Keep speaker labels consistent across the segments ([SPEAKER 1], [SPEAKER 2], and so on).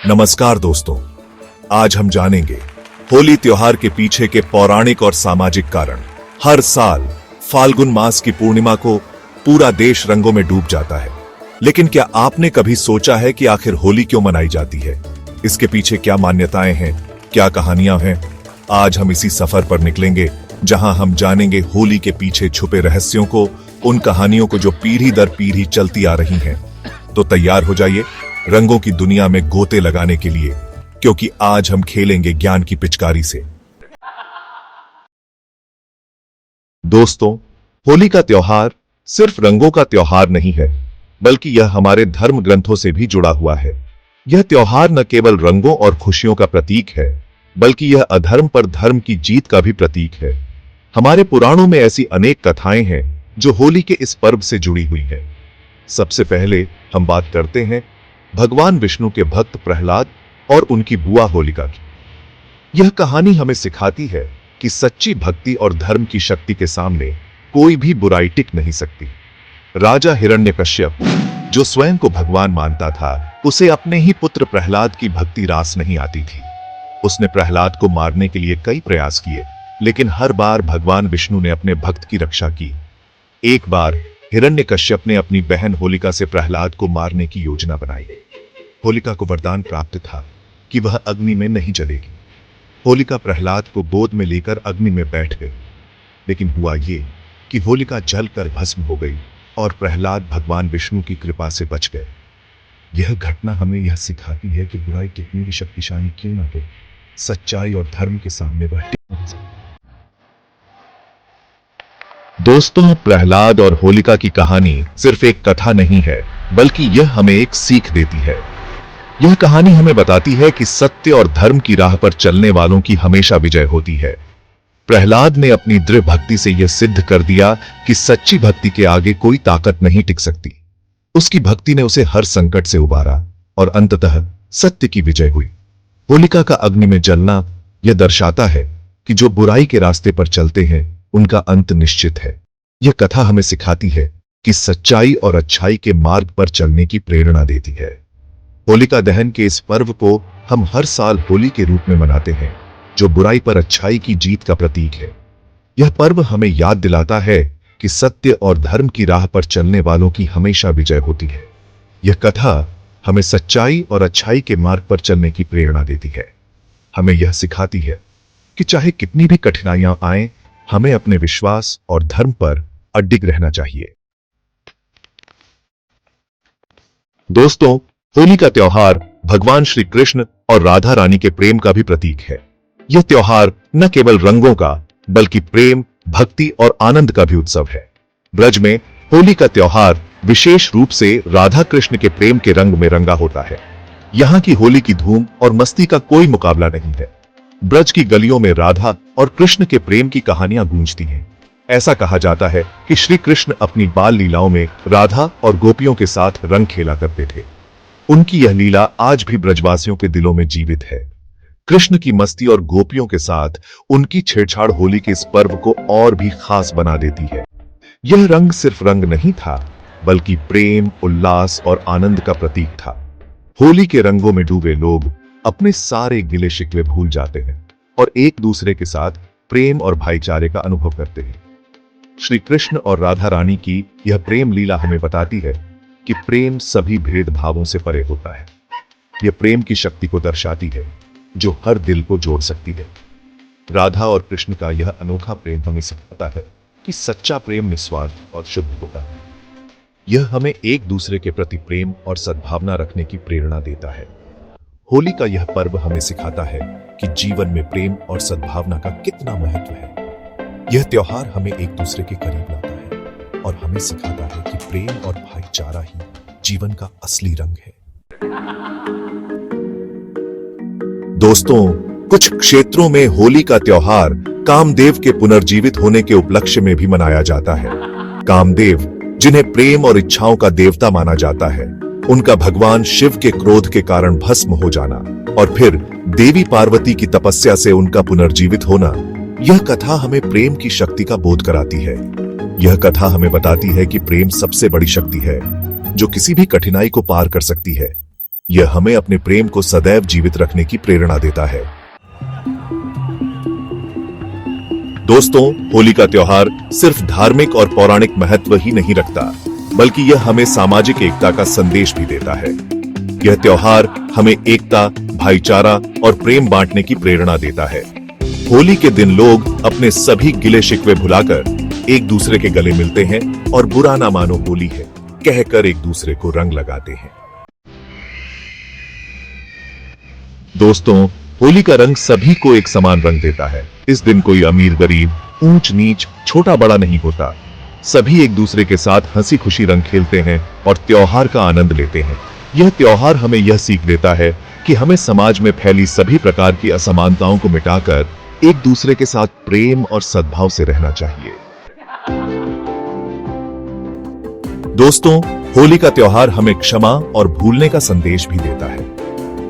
[SPEAKER 1] नमस्कार दोस्तों, आज हम जानेंगे होली त्योहार के पीछे के पौराणिक और सामाजिक कारण। हर साल फाल्गुन मास की पूर्णिमा को पूरा देश रंगों में डूब जाता है, लेकिन क्या आपने कभी सोचा है कि आखिर होली क्यों मनाई जाती है? इसके पीछे क्या मान्यताएं हैं, क्या कहानियां हैं? आज हम इसी सफर पर निकलेंगे, जहां हम जानेंगे होली के पीछे छुपे रहस्यों को, उन कहानियों को जो पीढ़ी दर पीढ़ी चलती आ रही हैं। तो तैयार हो जाइए रंगों की दुनिया में गोते लगाने के लिए, क्योंकि आज हम खेलेंगे ज्ञान की पिचकारी से। दोस्तों, होली का त्योहार सिर्फ रंगों का त्योहार नहीं है, बल्कि यह हमारे धर्म ग्रंथों से भी जुड़ा हुआ है। यह त्योहार न केवल रंगों और खुशियों का प्रतीक है, बल्कि यह अधर्म पर धर्म की जीत का भी प्रतीक है। हमारे पुराणों में ऐसी अनेक कथाएं हैं जो होली के इस पर्व से जुड़ी हुई है। सबसे पहले हम बात करते हैं भगवान विष्णु के भक्त प्रहलाद और उनकी बुआ होलिका की। यह कहानी हमें सिखाती है कि सच्ची भक्ति और धर्म की शक्ति के सामने कोई भी बुराई टिक नहीं सकती। राजा हिरण्यकश्यप, जो स्वयं को भगवान मानता था, उसे अपने ही पुत्र प्रहलाद की भक्ति रास नहीं आती थी। उसने प्रहलाद को मारने के लिए कई प्रयास किए, लेकिन हर बार भगवान विष्णु ने अपने भक्त की रक्षा की। एक बार हिरण्यकश्यप ने अपनी बहन होलिका से प्रहलाद को मारने की योजना बनाई। होलिका को वरदान प्राप्त था कि वह अग्नि में नहीं जलेगी। होलिका प्रहलाद को गोद में लेकर अग्नि में बैठ गई, लेकिन हुआ ये कि होलिका जलकर भस्म हो गई और प्रहलाद भगवान विष्णु की कृपा से बच गए। यह घटना हमें यह सिखाती है कि बुराई कितनी भी शक्तिशाली क्यों न हो, सच्चाई और धर्म के सामने वह टिक नहीं सकती। दोस्तों, प्रहलाद और होलिका की कहानी सिर्फ एक कथा नहीं है, बल्कि यह हमें एक सीख देती है। यह कहानी हमें बताती है कि सत्य और धर्म की राह पर चलने वालों की हमेशा विजय होती है। प्रहलाद ने अपनी दृढ़ भक्ति से यह सिद्ध कर दिया कि सच्ची भक्ति के आगे कोई ताकत नहीं टिक सकती। उसकी भक्ति ने उसे हर संकट से उबारा और अंततः सत्य की विजय हुई। होलिका का अग्नि में जलना यह दर्शाता है कि जो बुराई के रास्ते पर चलते हैं, उनका अंत निश्चित है। यह कथा हमें सिखाती है कि सच्चाई और अच्छाई के मार्ग पर चलने की प्रेरणा देती है। होलिका दहन के इस पर्व को हम हर साल होली के रूप में मनाते हैं, जो बुराई पर अच्छाई की जीत का प्रतीक है। यह पर्व हमें याद दिलाता है कि सत्य और धर्म की राह पर चलने वालों की हमेशा विजय होती है। यह कथा हमें सच्चाई और अच्छाई के मार्ग पर चलने की प्रेरणा देती है। हमें यह सिखाती है कि चाहे कितनी भी कठिनाइयां आएं, हमें अपने विश्वास और धर्म पर अडिग रहना चाहिए। दोस्तों, होली का त्योहार भगवान श्री कृष्ण और राधा रानी के प्रेम का भी प्रतीक है। यह त्योहार न केवल रंगों का, बल्कि प्रेम, भक्ति और आनंद का भी उत्सव है। ब्रज में होली का त्योहार विशेष रूप से राधा कृष्ण के प्रेम के रंग में रंगा होता है। यहाँ की होली की धूम और मस्ती का कोई मुकाबला नहीं है। ब्रज की गलियों में राधा और कृष्ण के प्रेम की कहानियां गूंजती हैं। ऐसा कहा जाता है कि श्री कृष्ण अपनी बाल लीलाओं में राधा और गोपियों के साथ रंग खेला करते थे। उनकी यह लीला आज भी ब्रजवासियों के दिलों में जीवित है। कृष्ण की मस्ती और गोपियों के साथ उनकी छेड़छाड़ होली के इस पर्व को और भी खास बना देती है। यह रंग सिर्फ रंग नहीं था, बल्कि प्रेम, उल्लास और आनंद का प्रतीक था। होली के रंगों में डूबे लोग अपने सारे गिले शिकवे भूल जाते हैं और एक दूसरे के साथ प्रेम और भाईचारे का अनुभव करते हैं। श्री कृष्ण और राधा रानी की यह प्रेम लीला हमें बताती है कि प्रेम सभी भेदभावों से परे होता है। यह प्रेम की शक्ति को दर्शाती है, जो हर दिल को जोड़ सकती है। राधा और कृष्ण का यह अनोखा प्रेम हमें सिखाता है कि सच्चा प्रेम निस्वार्थ और शुद्ध होता है। यह हमें एक दूसरे के प्रति प्रेम और सद्भावना रखने की प्रेरणा देता है। होली का यह पर्व हमें सिखाता है कि जीवन में प्रेम और सद्भावना का कितना महत्व है। यह त्योहार हमें एक दूसरे के करीब लाता है और हमें सिखाता है कि प्रेम और भाईचारा ही जीवन का असली रंग है। दोस्तों, कुछ क्षेत्रों में होली का त्योहार कामदेव के पुनर्जीवित होने के उपलक्ष्य में भी मनाया जाता है। कामदेव, जिन्हें प्रेम और इच्छाओं का देवता माना जाता है, उनका भगवान शिव के क्रोध के कारण भस्म हो जाना और फिर देवी पार्वती की तपस्या से उनका पुनर्जीवित होना, यह कथा हमें प्रेम की शक्ति का बोध कराती है। यह कथा हमें बताती है कि प्रेम सबसे बड़ी शक्ति है, जो किसी भी कठिनाई को पार कर सकती है। यह हमें अपने प्रेम को सदैव जीवित रखने की प्रेरणा देता है। दोस्तों, होली का त्योहार सिर्फ धार्मिक और पौराणिक महत्व ही नहीं रखता, बल्कि यह हमें सामाजिक एकता का संदेश भी देता है। यह त्योहार हमें एकता, भाईचारा और प्रेम बांटने की प्रेरणा देता है। होली के दिन लोग अपने सभी गिले शिकवे भुलाकर एक दूसरे के गले मिलते हैं और बुरा ना मानो होली है कहकर एक दूसरे को रंग लगाते हैं। दोस्तों, होली का रंग सभी को एक समान रंग देता है। इस दिन कोई अमीर गरीब, ऊंच नीच, छोटा बड़ा नहीं होता। सभी एक दूसरे के साथ हंसी खुशी रंग खेलते हैं और त्योहार का आनंद लेते हैं। यह त्योहार हमें यह सीख देता है कि हमें समाज में फैली सभी प्रकार की असमानताओं को मिटाकर एक दूसरे के साथ प्रेम और सद्भाव से रहना चाहिए। दोस्तों, होली का त्योहार हमें क्षमा और भूलने का संदेश भी देता है।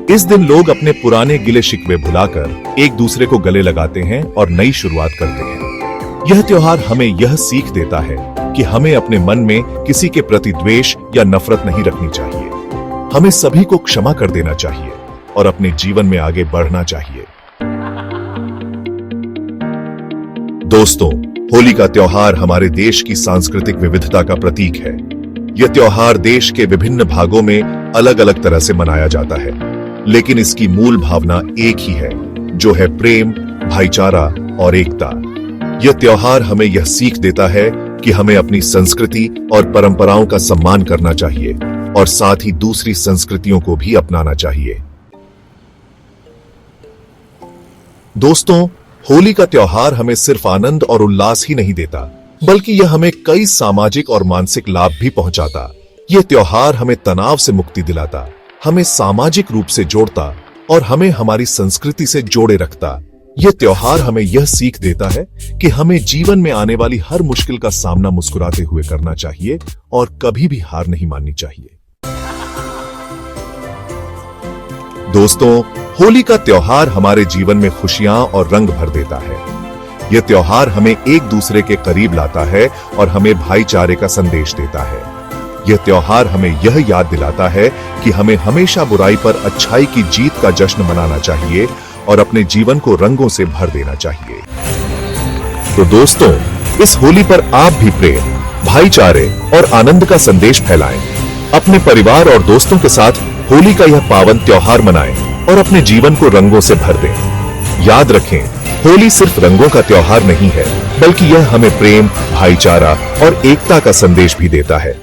[SPEAKER 1] इस दिन लोग अपने पुराने गिले शिकवे भुलाकर एक दूसरे को गले लगाते हैं और नई शुरुआत करते हैं। यह त्योहार हमें यह सीख देता है कि हमें अपने मन में किसी के प्रति द्वेष या नफरत नहीं रखनी चाहिए। हमें सभी को क्षमा कर देना चाहिए और अपने जीवन में आगे बढ़ना चाहिए। दोस्तों, होली का त्योहार हमारे देश की सांस्कृतिक विविधता का प्रतीक है। यह त्योहार देश के विभिन्न भागों में अलग अलग तरह से मनाया जाता है, लेकिन इसकी मूल भावना एक ही है, जो है प्रेम, भाईचारा और एकता। यह त्योहार हमें यह सीख देता है कि हमें अपनी संस्कृति और परंपराओं का सम्मान करना चाहिए और साथ ही दूसरी संस्कृतियों को भी अपनाना चाहिए। दोस्तों, होली का त्योहार हमें सिर्फ आनंद और उल्लास ही नहीं देता, बल्कि यह हमें कई सामाजिक और मानसिक लाभ भी पहुंचाता। यह त्योहार हमें तनाव से मुक्ति दिलाता, हमें सामाजिक रूप से जोड़ता और हमें हमारी संस्कृति से जोड़े रखता। यह त्योहार हमें यह सीख देता है कि हमें जीवन में आने वाली हर मुश्किल का सामना मुस्कुराते हुए करना चाहिए और कभी भी हार नहीं माननी चाहिए। दोस्तों, होली का त्योहार हमारे जीवन में खुशियां और रंग भर देता है। यह त्योहार हमें एक दूसरे के करीब लाता है और हमें भाईचारे का संदेश देता है। यह त्योहार हमें यह याद दिलाता है कि हमें हमेशा बुराई पर अच्छाई की जीत का जश्न मनाना चाहिए और अपने जीवन को रंगों से भर देना चाहिए। तो दोस्तों, इस होली पर आप भी प्रेम, भाईचारे और आनंद का संदेश फैलाएं। अपने परिवार और दोस्तों के साथ होली का यह पावन त्योहार मनाएं और अपने जीवन को रंगों से भर दें। याद रखें, होली सिर्फ रंगों का त्योहार नहीं है, बल्कि यह हमें प्रेम, भाईचारा और एकता का संदेश भी देता है।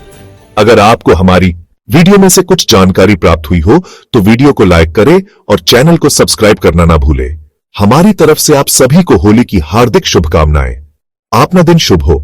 [SPEAKER 1] अगर आपको हमारी वीडियो में से कुछ जानकारी प्राप्त हुई हो तो वीडियो को लाइक करें और चैनल को सब्सक्राइब करना ना भूलें। हमारी तरफ से आप सभी को होली की हार्दिक शुभकामनाएं। आपका दिन शुभ हो।